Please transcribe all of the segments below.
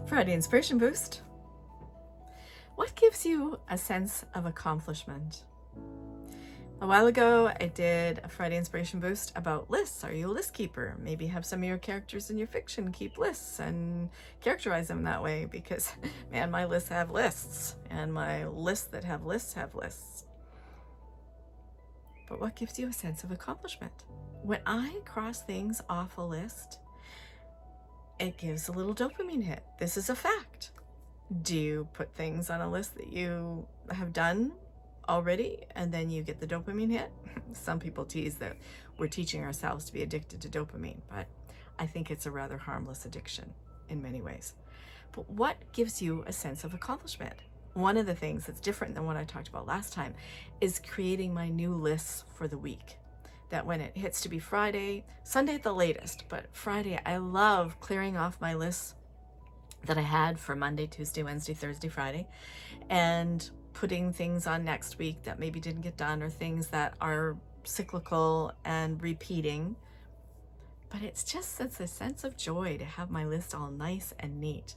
Friday Inspiration Boost. What gives you a sense of accomplishment? A while ago, I did a Friday Inspiration Boost about lists. Are you a list keeper? Maybe have some of your characters in your fiction keep lists and characterize them that way because, man, my lists have lists, and my lists that have lists have lists. But what gives you a sense of accomplishment? When I cross things off a list, it gives a little dopamine hit. This is a fact. Do you put things on a list that you have done already and then you get the dopamine hit? Some people tease that we're teaching ourselves to be addicted to dopamine, but I think it's a rather harmless addiction in many ways. But what gives you a sense of accomplishment? One of the things that's different than what I talked about last time is creating my new lists for the week. That when it hits to be Friday, Sunday at the latest, but Friday, I love clearing off my lists that I had for Monday, Tuesday, Wednesday, Thursday, Friday, and putting things on next week that maybe didn't get done or things that are cyclical and repeating. But it's a sense of joy to have my list all nice and neat.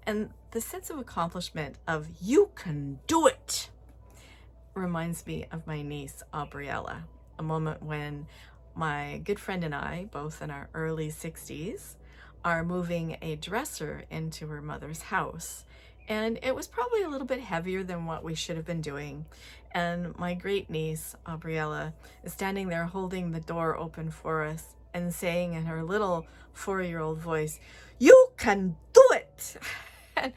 And the sense of accomplishment of you can do it reminds me of my niece, Aubriella, a moment when my good friend and I, both in our early 60s, are moving a dresser into her mother's house. And it was probably a little bit heavier than what we should have been doing. And my great niece, Aubriella, is standing there holding the door open for us and saying in her little 4-year-old voice, "You can do it!" And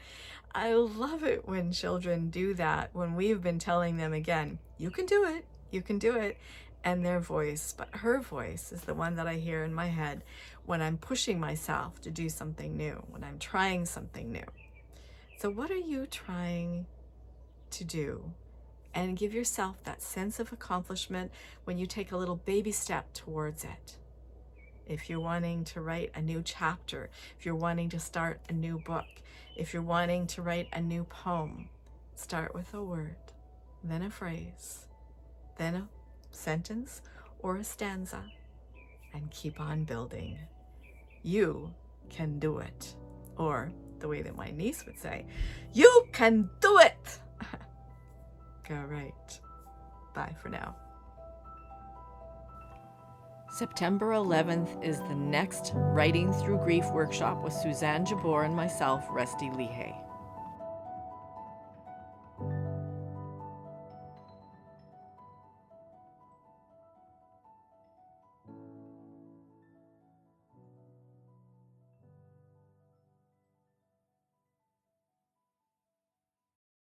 I love it when children do that, when we've been telling them again, you can do it, you can do it. And their voice, but her voice is the one that I hear in my head when I'm pushing myself to do something new, when I'm trying something new. So what are you trying to do? And give yourself that sense of accomplishment when you take a little baby step towards it. If you're wanting to write a new chapter, if you're wanting to start a new book, if you're wanting to write a new poem, start with a word, then a phrase, then a sentence or a stanza, and keep on building. You can do it. Or the way that my niece would say, you can do it. Go right. Bye for now. September 11th is the next Writing Through Grief workshop with Suzanne Jabor and myself, Rusty Lehey.